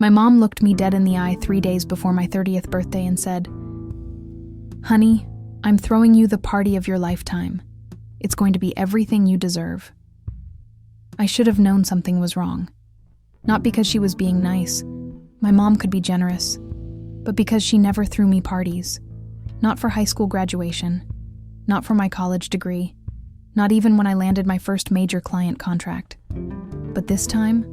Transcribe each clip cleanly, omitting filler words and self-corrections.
My mom looked me dead in the eye 3 days before my 30th birthday and said, "Honey, I'm throwing you the party of your lifetime. It's going to be everything you deserve." I should have known something was wrong. Not because she was being nice. My mom could be generous. But because she never threw me parties. Not for high school graduation. Not for my college degree. Not even when I landed my first major client contract. But this time,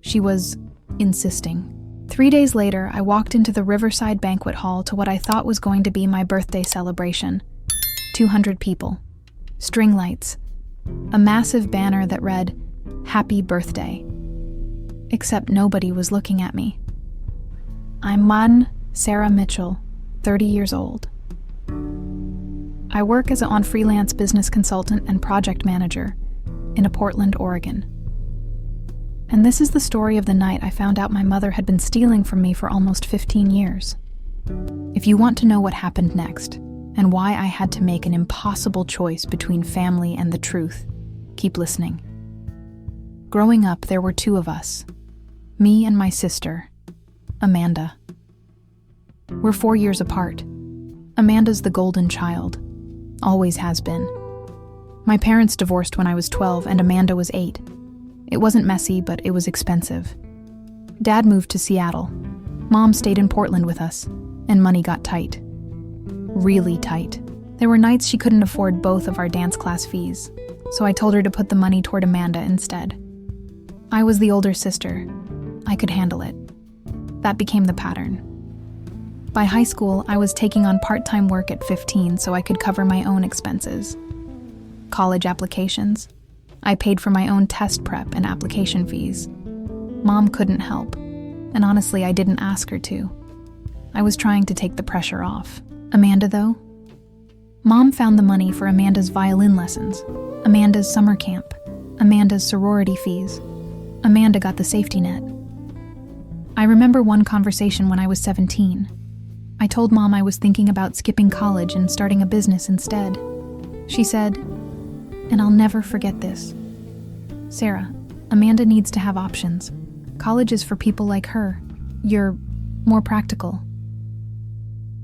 she was insisting. 3 days later, I walked into the Riverside Banquet Hall to what I thought was going to be my birthday celebration. 200 people. String lights. A massive banner that read, "Happy Birthday." Except nobody was looking at me. I'm Mon Sarah Mitchell, 30 years old. I work as a freelance business consultant and project manager in Portland, Oregon. And this is the story of the night I found out my mother had been stealing from me for almost 15 years. If you want to know what happened next, and why I had to make an impossible choice between family and the truth, keep listening. Growing up, there were 2 of us, me and my sister, Amanda. We're 4 years apart. Amanda's the golden child, always has been. My parents divorced when I was 12 and Amanda was 8. It wasn't messy, but it was expensive. Dad moved to Seattle. Mom stayed in Portland with us, and money got tight. Really tight. There were nights she couldn't afford both of our dance class fees, so I told her to put the money toward Amanda instead. I was the older sister. I could handle it. That became the pattern. By high school, I was taking on part-time work at 15 so I could cover my own expenses. College applications. I paid for my own test prep and application fees. Mom couldn't help, and honestly, I didn't ask her to. I was trying to take the pressure off. Amanda, though? Mom found the money for Amanda's violin lessons, Amanda's summer camp, Amanda's sorority fees. Amanda got the safety net. I remember one conversation when I was 17. I told Mom I was thinking about skipping college and starting a business instead. She said, and I'll never forget this, "Sarah, Amanda needs to have options. College is for people like her. You're more practical."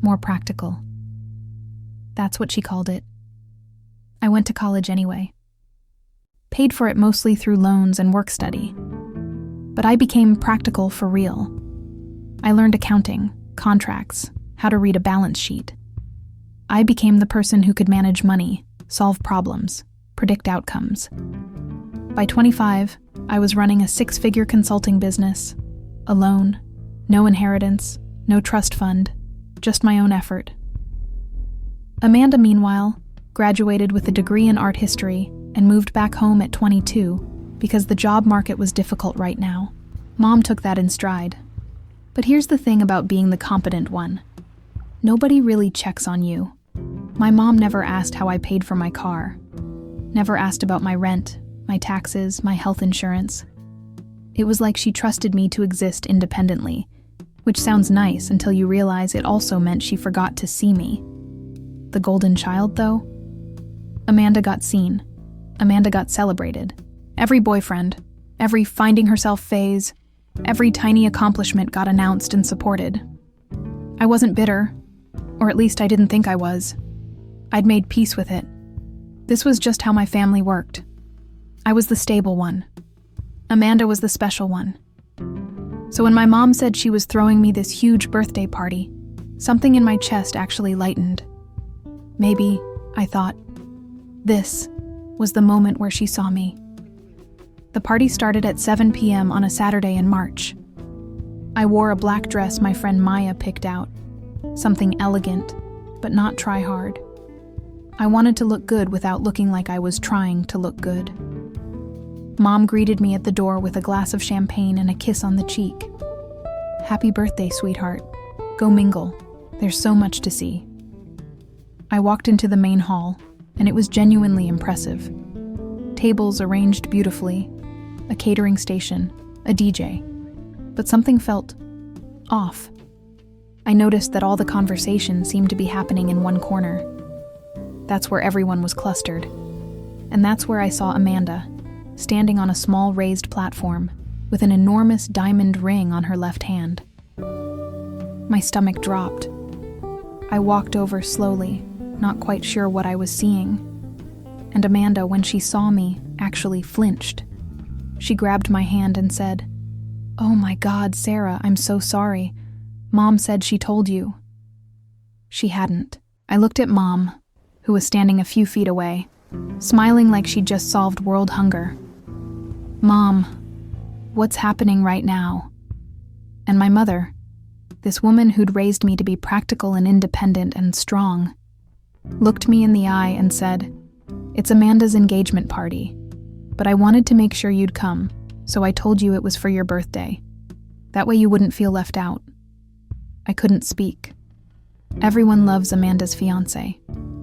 More practical. That's what she called it. I went to college anyway. Paid for it mostly through loans and work study. But I became practical for real. I learned accounting, contracts, how to read a balance sheet. I became the person who could manage money, solve problems, predict outcomes. By 25, I was running a 6-figure consulting business, alone, no inheritance, no trust fund, just my own effort. Amanda, meanwhile, graduated with a degree in art history and moved back home at 22 because the job market was difficult right now. Mom took that in stride. But here's the thing about being the competent one. Nobody really checks on you. My mom never asked how I paid for my car. Never asked about my rent, my taxes, my health insurance. It was like she trusted me to exist independently, which sounds nice until you realize it also meant she forgot to see me. The golden child, though? Amanda got seen. Amanda got celebrated. Every boyfriend, every finding herself phase, every tiny accomplishment got announced and supported. I wasn't bitter, or at least I didn't think I was. I'd made peace with it. This was just how my family worked. I was the stable one. Amanda was the special one. So when my mom said she was throwing me this huge birthday party, something in my chest actually lightened. Maybe, I thought, this was the moment where she saw me. The party started at 7 p.m. on a Saturday in March. I wore a black dress my friend Maya picked out, something elegant, but not try hard. I wanted to look good without looking like I was trying to look good. Mom greeted me at the door with a glass of champagne and a kiss on the cheek. "Happy birthday, sweetheart. Go mingle. There's so much to see." I walked into the main hall, and it was genuinely impressive. Tables arranged beautifully, a catering station, a DJ. But something felt off. I noticed that all the conversation seemed to be happening in one corner. That's where everyone was clustered. And that's where I saw Amanda, standing on a small raised platform, with an enormous diamond ring on her left hand. My stomach dropped. I walked over slowly, not quite sure what I was seeing. And Amanda, when she saw me, actually flinched. She grabbed my hand and said, "Oh my God, Sarah, I'm so sorry. Mom said she told you." She hadn't. I looked at Mom, who was standing a few feet away, smiling like she'd just solved world hunger. "Mom, what's happening right now?" And my mother, this woman who'd raised me to be practical and independent and strong, looked me in the eye and said, "It's Amanda's engagement party, but I wanted to make sure you'd come, so I told you it was for your birthday. That way you wouldn't feel left out." I couldn't speak. "Everyone loves Amanda's fiancé,"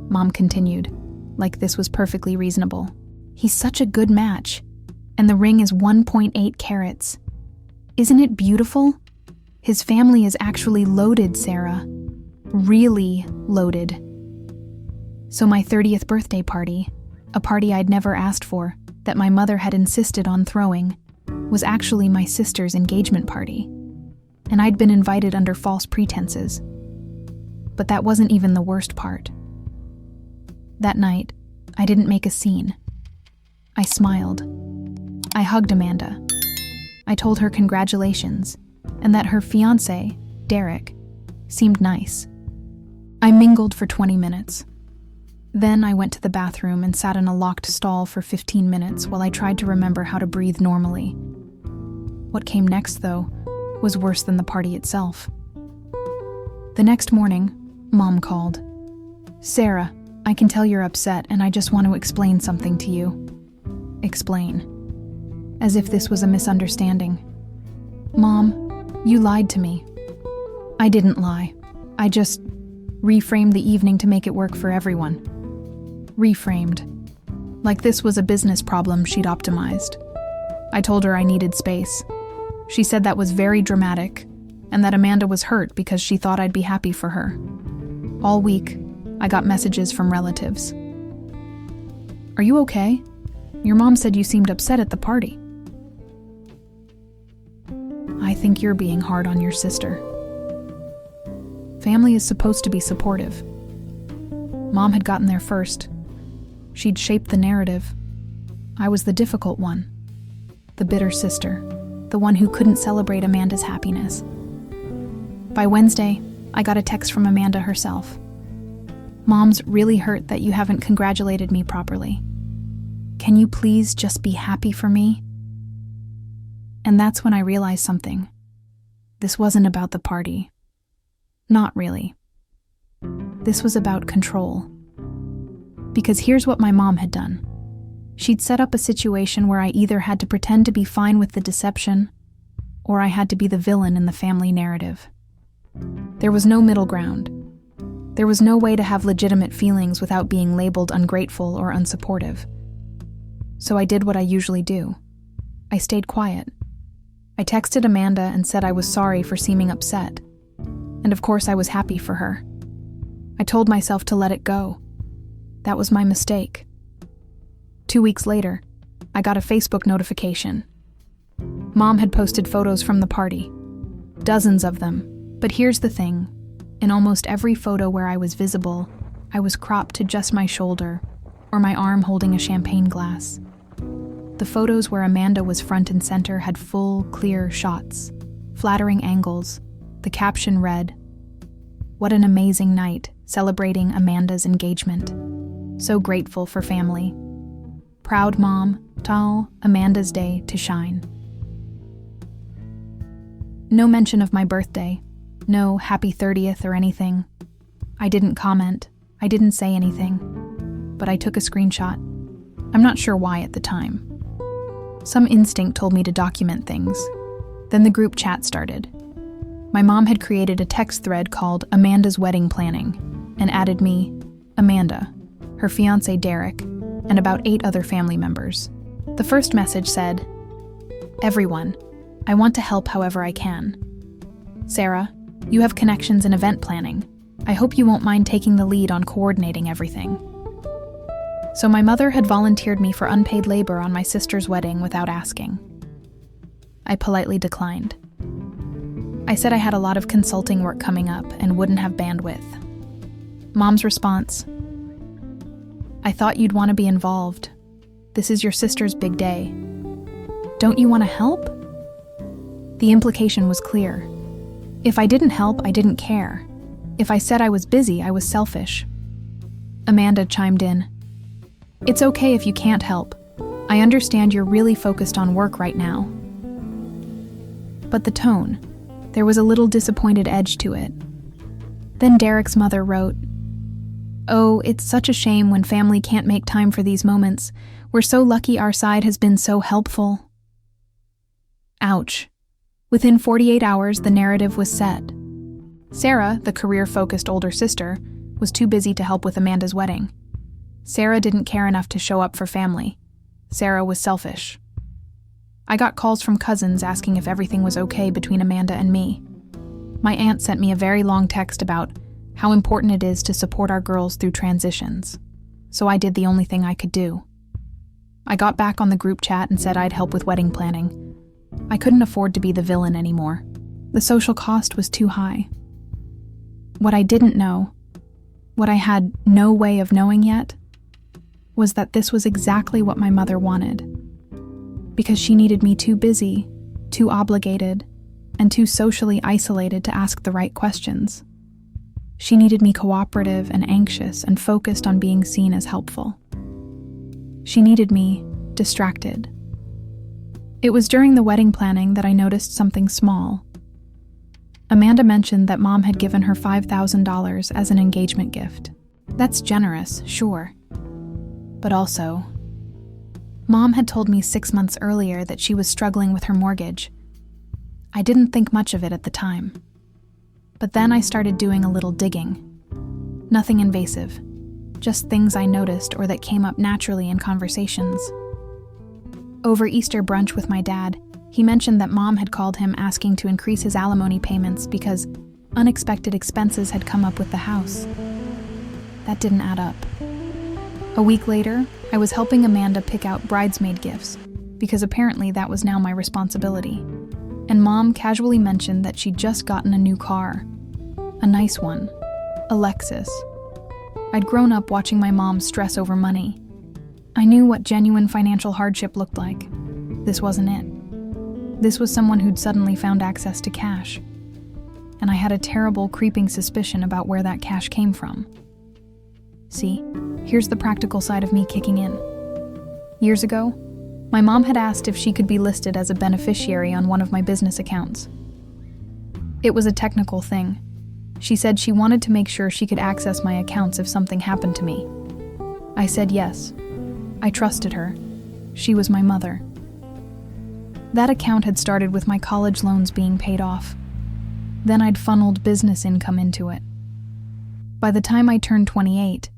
Mom continued, like this was perfectly reasonable. "He's such a good match, and the ring is 1.8 carats. Isn't it beautiful? His family is actually loaded, Sarah. Really loaded." So my 30th birthday party, a party I'd never asked for, that my mother had insisted on throwing, was actually my sister's engagement party. And I'd been invited under false pretenses. But that wasn't even the worst part. That night, I didn't make a scene. I smiled. I hugged Amanda. I told her congratulations, and that her fiancé, Derek, seemed nice. I mingled for 20 minutes. Then I went to the bathroom and sat in a locked stall for 15 minutes while I tried to remember how to breathe normally. What came next, though, was worse than the party itself. The next morning, Mom called. "Sarah, I can tell you're upset, and I just want to explain something to you." Explain. As if this was a misunderstanding. "Mom, you lied to me." "I didn't lie. I just reframed the evening to make it work for everyone." Reframed. Like this was a business problem she'd optimized. I told her I needed space. She said that was very dramatic, and that Amanda was hurt because she thought I'd be happy for her. All week, I got messages from relatives. "Are you okay? Your mom said you seemed upset at the party." "I think you're being hard on your sister. Family is supposed to be supportive. Mom had gotten there first. She'd shaped the narrative. I was the difficult one, the bitter sister, the one who couldn't celebrate Amanda's happiness." By Wednesday, I got a text from Amanda herself. "Mom's really hurt that you haven't congratulated me properly. Can you please just be happy for me?" And that's when I realized something. This wasn't about the party. Not really. This was about control. Because here's what my mom had done. She'd set up a situation where I either had to pretend to be fine with the deception, or I had to be the villain in the family narrative. There was no middle ground. There was no way to have legitimate feelings without being labeled ungrateful or unsupportive. So I did what I usually do. I stayed quiet. I texted Amanda and said I was sorry for seeming upset. And of course I was happy for her. I told myself to let it go. That was my mistake. 2 weeks later, I got a Facebook notification. Mom had posted photos from the party. Dozens of them. But here's the thing. In almost every photo where I was visible, I was cropped to just my shoulder, or my arm holding a champagne glass. The photos where Amanda was front and center had full, clear shots, flattering angles. The caption read, "What an amazing night, celebrating Amanda's engagement. So grateful for family. Proud mom, tall Amanda's day to shine." No mention of my birthday, no happy 30th or anything. I didn't comment, I didn't say anything, but I took a screenshot. I'm not sure why at the time. Some instinct told me to document things. Then the group chat started. My mom had created a text thread called Amanda's Wedding Planning and added me, Amanda, her fiancé Derek, and about 8 other family members. The first message said, "Everyone, I want to help however I can. Sarah, you have connections in event planning. I hope you won't mind taking the lead on coordinating everything." So my mother had volunteered me for unpaid labor on my sister's wedding without asking. I politely declined. I said I had a lot of consulting work coming up and wouldn't have bandwidth. Mom's response: "I thought you'd want to be involved. This is your sister's big day. Don't you want to help?" The implication was clear. If I didn't help, I didn't care. If I said I was busy, I was selfish. Amanda chimed in. "It's okay if you can't help. I understand you're really focused on work right now." But the tone, there was a little disappointed edge to it. Then Derek's mother wrote, "Oh, it's such a shame when family can't make time for these moments. We're so lucky our side has been so helpful." Ouch. Within 48 hours, the narrative was set. Sarah, the career-focused older sister, was too busy to help with Amanda's wedding. Sarah didn't care enough to show up for family. Sarah was selfish. I got calls from cousins asking if everything was okay between Amanda and me. My aunt sent me a very long text about how important it is to support our girls through transitions, so I did the only thing I could do. I got back on the group chat and said I'd help with wedding planning. I couldn't afford to be the villain anymore. The social cost was too high. What I didn't know, what I had no way of knowing yet, was that this was exactly what my mother wanted. Because she needed me too busy, too obligated, and too socially isolated to ask the right questions. She needed me cooperative and anxious and focused on being seen as helpful. She needed me distracted. It was during the wedding planning that I noticed something small. Amanda mentioned that Mom had given her $5,000 as an engagement gift. That's generous, sure. But also, Mom had told me 6 months earlier that she was struggling with her mortgage. I didn't think much of it at the time. But then I started doing a little digging. Nothing invasive, just things I noticed or that came up naturally in conversations. Over Easter brunch with my dad, he mentioned that Mom had called him asking to increase his alimony payments because unexpected expenses had come up with the house. That didn't add up. A week later, I was helping Amanda pick out bridesmaid gifts, because apparently that was now my responsibility. And Mom casually mentioned that she'd just gotten a new car. A nice one. A Lexus. I'd grown up watching my mom stress over money. I knew what genuine financial hardship looked like. This wasn't it. This was someone who'd suddenly found access to cash. And I had a terrible, creeping suspicion about where that cash came from. See, here's the practical side of me kicking in. Years ago, my mom had asked if she could be listed as a beneficiary on one of my business accounts. It was a technical thing. She said she wanted to make sure she could access my accounts if something happened to me. I said yes. I trusted her. She was my mother. That account had started with my college loans being paid off. Then I'd funneled business income into it. By the time I turned 28,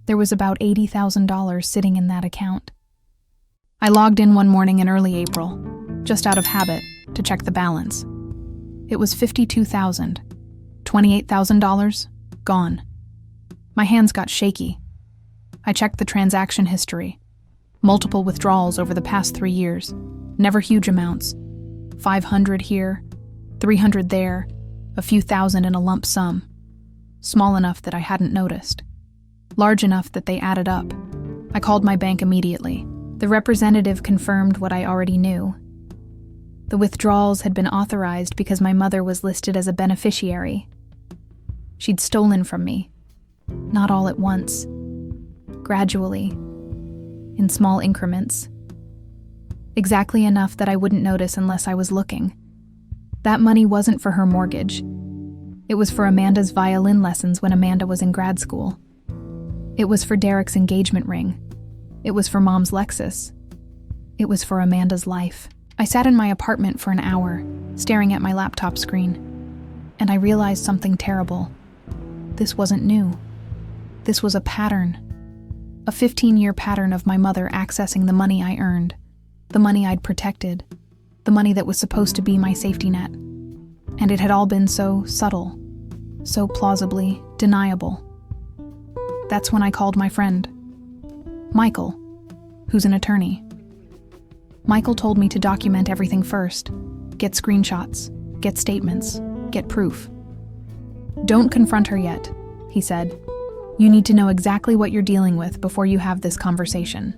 there was about $80,000 sitting in that account. I logged in one morning in early April, just out of habit, to check the balance. It was $52,000. $28,000? Gone. My hands got shaky. I checked the transaction history. Multiple withdrawals over the past 3 years. Never huge amounts. 500 here, 300 there, a few thousand in a lump sum. Small enough that I hadn't noticed. Large enough that they added up. I called my bank immediately. The representative confirmed what I already knew. The withdrawals had been authorized because my mother was listed as a beneficiary. She'd stolen from me. Not all at once. Gradually. In small increments. Exactly enough that I wouldn't notice unless I was looking. That money wasn't for her mortgage. It was for Amanda's violin lessons when Amanda was in grad school. It was for Derek's engagement ring. It was for Mom's Lexus. It was for Amanda's life. I sat in my apartment for an hour, staring at my laptop screen, and I realized something terrible. This wasn't new. This was a pattern. A 15-year pattern of my mother accessing the money I earned, the money I'd protected, the money that was supposed to be my safety net. And it had all been so subtle, so plausibly deniable. That's when I called my friend, Michael, who's an attorney. Michael told me to document everything first, Get screenshots. Get statements. Get proof. Don't confront her yet, he said. You need to know exactly what you're dealing with before you have this conversation.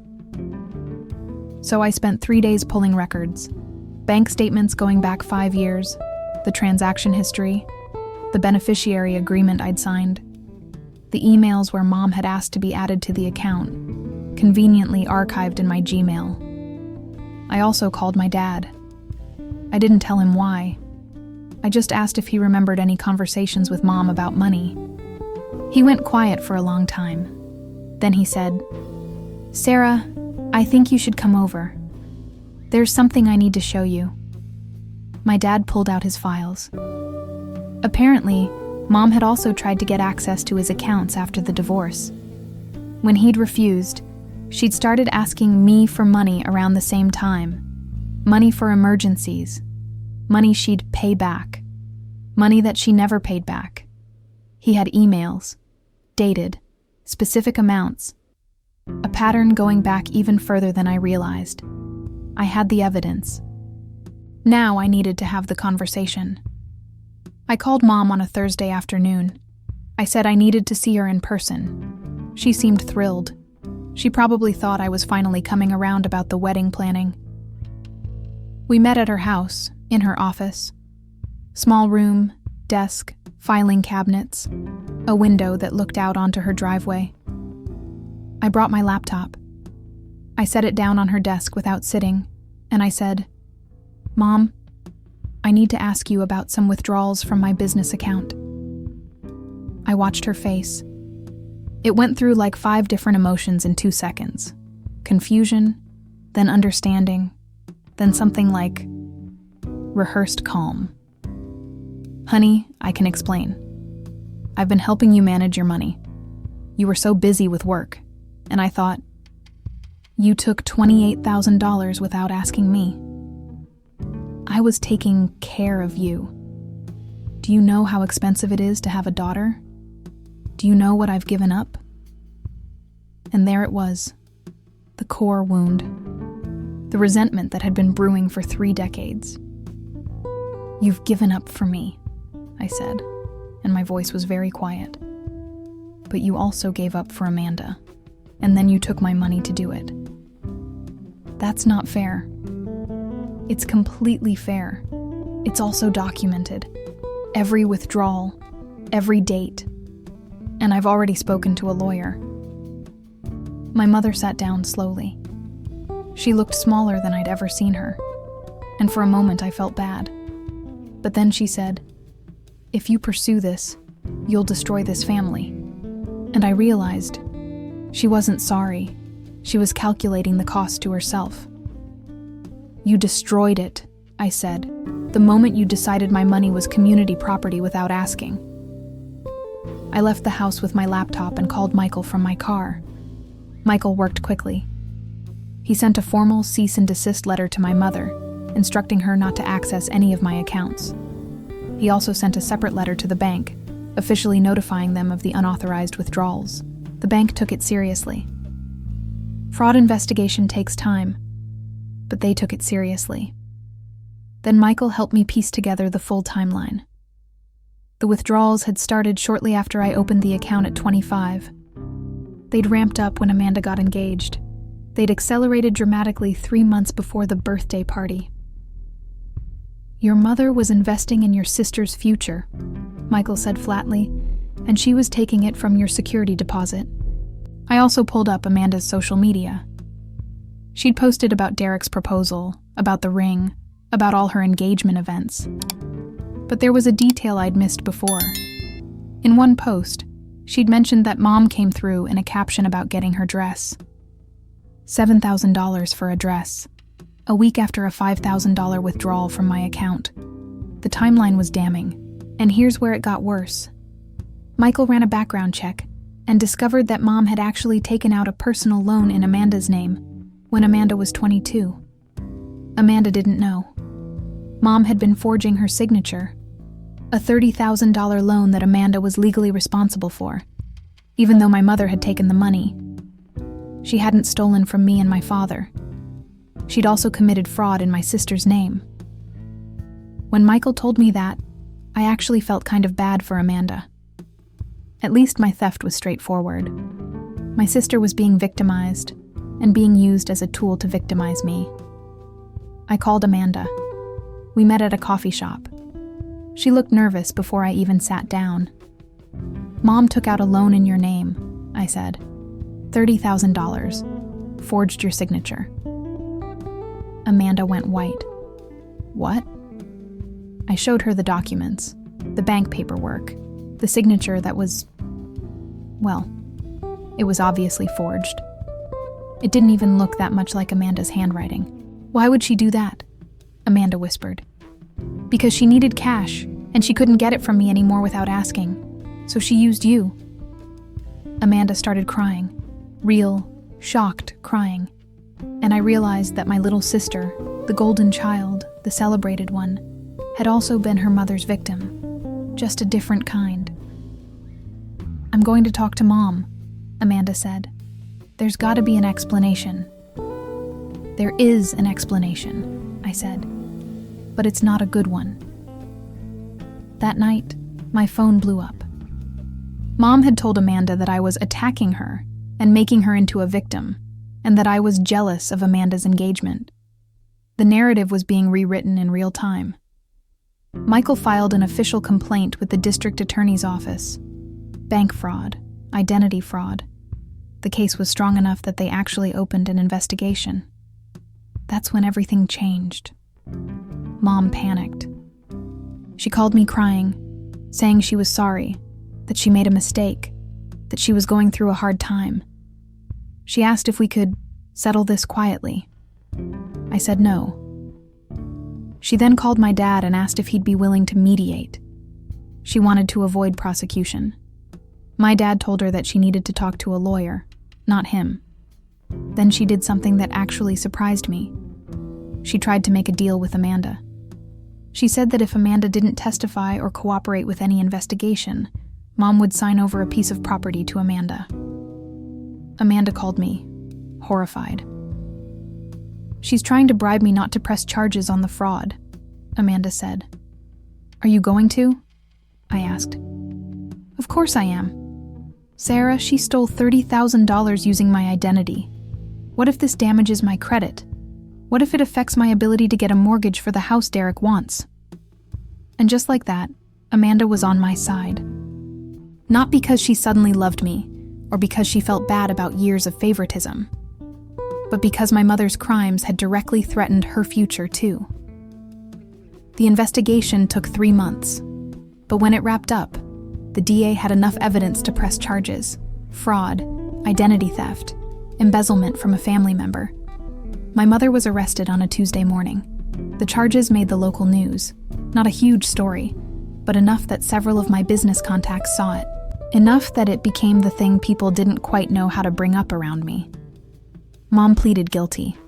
So I spent 3 days pulling records, bank statements going back 5 years, the transaction history, the beneficiary agreement I'd signed, the emails where Mom had asked to be added to the account, conveniently archived in my Gmail. I also called my dad. I didn't tell him why. I just asked if he remembered any conversations with Mom about money. He went quiet for a long time. Then he said, "Sarah, I think you should come over. There's something I need to show you." My dad pulled out his files. Apparently, Mom had also tried to get access to his accounts after the divorce. When he'd refused, she'd started asking me for money around the same time. Money for emergencies. Money she'd pay back. Money that she never paid back. He had emails, dated, specific amounts. A pattern going back even further than I realized. I had the evidence. Now I needed to have the conversation. I called Mom on a Thursday afternoon. I said I needed to see her in person. She seemed thrilled. She probably thought I was finally coming around about the wedding planning. We met at her house, in her office. Small room, desk, filing cabinets, a window that looked out onto her driveway. I brought my laptop. I set it down on her desk without sitting, and I said, "Mom, I need to ask you about some withdrawals from my business account." I watched her face. It went through like 5 different emotions in 2 seconds. Confusion, then understanding, then something like rehearsed calm. "Honey, I can explain. I've been helping you manage your money. You were so busy with work, and I thought, you took $28,000 without asking me. I was taking care of you. Do you know how expensive it is to have a daughter? Do you know what I've given up?" And there it was, the core wound, the resentment that had been brewing for 3 decades. "You've given up for me," I said, and my voice was very quiet. "But you also gave up for Amanda, and then you took my money to do it. That's not fair. It's completely fair. It's also documented. Every withdrawal, every date. And I've already spoken to a lawyer." My mother sat down slowly. She looked smaller than I'd ever seen her, and for a moment I felt bad. But then she said, "If you pursue this, you'll destroy this family." And I realized she wasn't sorry. She was calculating the cost to herself. "You destroyed it," I said, "the moment you decided my money was community property without asking." I left the house with my laptop and called Michael from my car. Michael worked quickly. He sent a formal cease and desist letter to my mother, instructing her not to access any of my accounts. He also sent a separate letter to the bank, officially notifying them of the unauthorized withdrawals. The bank took it seriously. Fraud investigation takes time, but they took it seriously. Then Michael helped me piece together the full timeline. The withdrawals had started shortly after I opened the account at 25. They'd ramped up when Amanda got engaged. They'd accelerated dramatically 3 months before the birthday party. "Your mother was investing in your sister's future," Michael said flatly, "and she was taking it from your security deposit." I also pulled up Amanda's social media. She'd posted about Derek's proposal, about the ring, about all her engagement events. But there was a detail I'd missed before. In one post, she'd mentioned that Mom came through in a caption about getting her dress. $7,000 for a dress, a week after a $5,000 withdrawal from my account. The timeline was damning, and here's where it got worse. Michael ran a background check and discovered that Mom had actually taken out a personal loan in Amanda's name when Amanda was 22. Amanda didn't know. Mom had been forging her signature, a $30,000 loan that Amanda was legally responsible for, even though my mother had taken the money. She hadn't stolen from me and my father. She'd also committed fraud in my sister's name. When Michael told me that, I actually felt kind of bad for Amanda. At least my theft was straightforward. My sister was being victimized and being used as a tool to victimize me. I called Amanda. We met at a coffee shop. She looked nervous before I even sat down. "Mom took out a loan in your name," I said. $30,000. Forged your signature. Amanda went white. "What?" I showed her the documents, the bank paperwork, the signature that was, well, it was obviously forged. It didn't even look that much like Amanda's handwriting. "Why would she do that?" Amanda whispered. "Because she needed cash, and she couldn't get it from me anymore without asking. So she used you." Amanda started crying. Real, shocked crying. And I realized that my little sister, the golden child, the celebrated one, had also been her mother's victim, just a different kind. "I'm going to talk to Mom," Amanda said. "There's got to be an explanation." "There is an explanation," I said, "but it's not a good one." That night, my phone blew up. Mom had told Amanda that I was attacking her and making her into a victim, and that I was jealous of Amanda's engagement. The narrative was being rewritten in real time. Michael filed an official complaint with the district attorney's office. Bank fraud, identity fraud. The case was strong enough that they actually opened an investigation. That's when everything changed. Mom panicked. She called me crying, saying she was sorry, that she made a mistake, that she was going through a hard time. She asked if we could settle this quietly. I said no. She then called my dad and asked if he'd be willing to mediate. She wanted to avoid prosecution. My dad told her that she needed to talk to a lawyer, not him. Then she did something that actually surprised me. She tried to make a deal with Amanda. She said that if Amanda didn't testify or cooperate with any investigation, Mom would sign over a piece of property to Amanda. Amanda called me, horrified. "She's trying to bribe me not to press charges on the fraud," Amanda said. "Are you going to?" I asked. "Of course I am. Sarah, she stole $30,000 using my identity. What if this damages my credit? What if it affects my ability to get a mortgage for the house Derek wants?" And just like that, Amanda was on my side. Not because she suddenly loved me, or because she felt bad about years of favoritism, but because my mother's crimes had directly threatened her future too. The investigation took 3 months, but when it wrapped up, the DA had enough evidence to press charges: fraud, identity theft, embezzlement from a family member. My mother was arrested on a Tuesday morning. The charges made the local news. Not a huge story, but enough that several of my business contacts saw it. Enough that it became the thing people didn't quite know how to bring up around me. Mom pleaded guilty.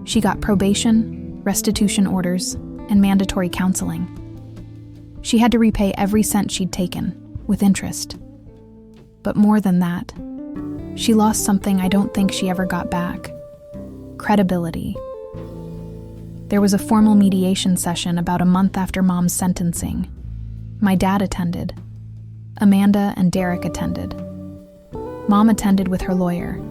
She got probation, restitution orders, and mandatory counseling. She had to repay every cent she'd taken, with interest. But more than that, she lost something I don't think she ever got back: credibility. There was a formal mediation session about a month after Mom's sentencing. My dad attended. Amanda and Derek attended. Mom attended with her lawyer.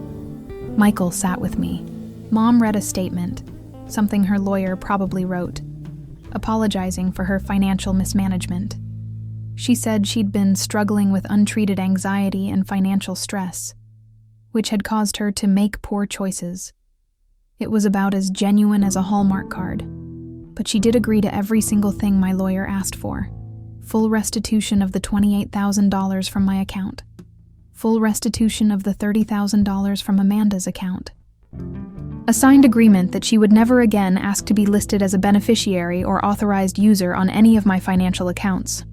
Michael sat with me. Mom read a statement, something her lawyer probably wrote, apologizing for her financial mismanagement. She said she'd been struggling with untreated anxiety and financial stress, which had caused her to make poor choices. It was about as genuine as a Hallmark card, but she did agree to every single thing my lawyer asked for. Full restitution of the $28,000 from my account. Full restitution of the $30,000 from Amanda's account. A signed agreement that she would never again ask to be listed as a beneficiary or authorized user on any of my financial accounts.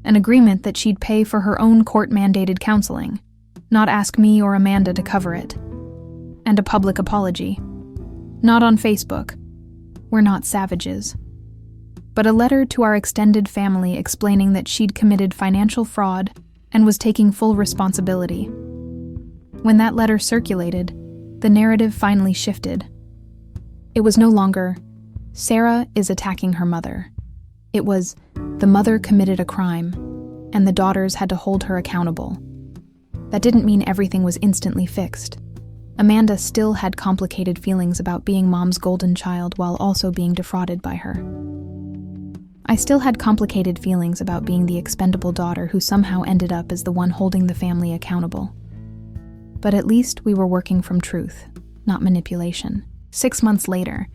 An agreement that she'd pay for her own court-mandated counseling, not ask me or Amanda to cover it. And a public apology. Not on Facebook. We're not savages. But a letter to our extended family explaining that she'd committed financial fraud and was taking full responsibility. When that letter circulated, the narrative finally shifted. It was no longer, Sarah is attacking her mother. It was, the mother committed a crime, and the daughters had to hold her accountable. That didn't mean everything was instantly fixed. Amanda still had complicated feelings about being Mom's golden child while also being defrauded by her. I still had complicated feelings about being the expendable daughter who somehow ended up as the one holding the family accountable. But at least we were working from truth, not manipulation. 6 months later,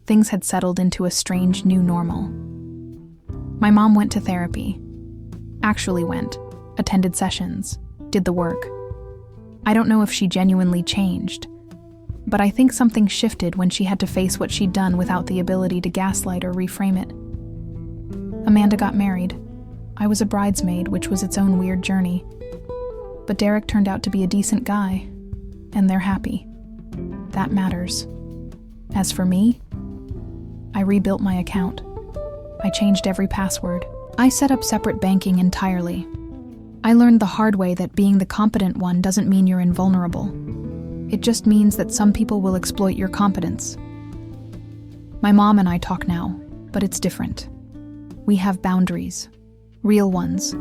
things had settled into a strange new normal. My mom went to therapy. Actually went, attended sessions, did the work. I don't know if she genuinely changed, but I think something shifted when she had to face what she'd done without the ability to gaslight or reframe it. Amanda got married. I was a bridesmaid, which was its own weird journey. But Derek turned out to be a decent guy, and they're happy. That matters. As for me, I rebuilt my account. I changed every password. I set up separate banking entirely. I learned the hard way that being the competent one doesn't mean you're invulnerable. It just means that some people will exploit your competence. My mom and I talk now, but it's different. We have boundaries, real ones,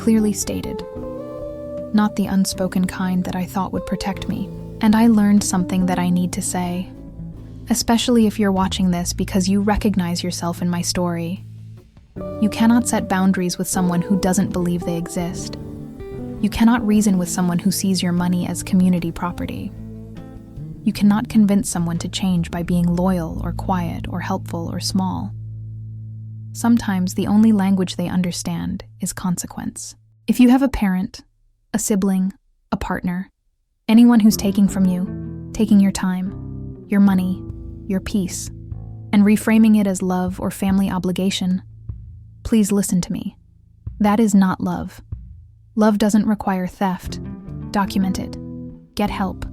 clearly stated. Not the unspoken kind that I thought would protect me. And I learned something that I need to say, especially if you're watching this because you recognize yourself in my story. You cannot set boundaries with someone who doesn't believe they exist. You cannot reason with someone who sees your money as community property. You cannot convince someone to change by being loyal or quiet or helpful or small. Sometimes the only language they understand is consequence. If you have a parent, a sibling, a partner, anyone who's taking from you, taking your time, your money, your peace, and reframing it as love or family obligation, please listen to me. That is not love. Love doesn't require theft. Document it. Get help.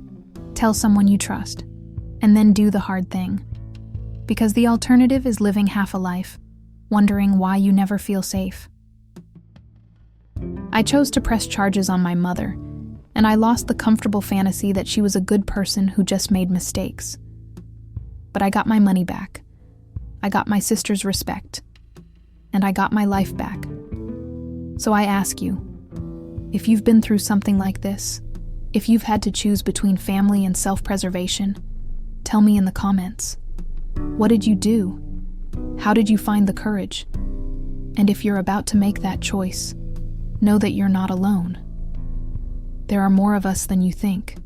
Tell someone you trust. And then do the hard thing. Because the alternative is living half a life, wondering why you never feel safe. I chose to press charges on my mother, and I lost the comfortable fantasy that she was a good person who just made mistakes. But I got my money back. I got my sister's respect. And I got my life back. So I ask you, if you've been through something like this, if you've had to choose between family and self-preservation, tell me in the comments. What did you do? How did you find the courage? And if you're about to make that choice, know that you're not alone. There are more of us than you think.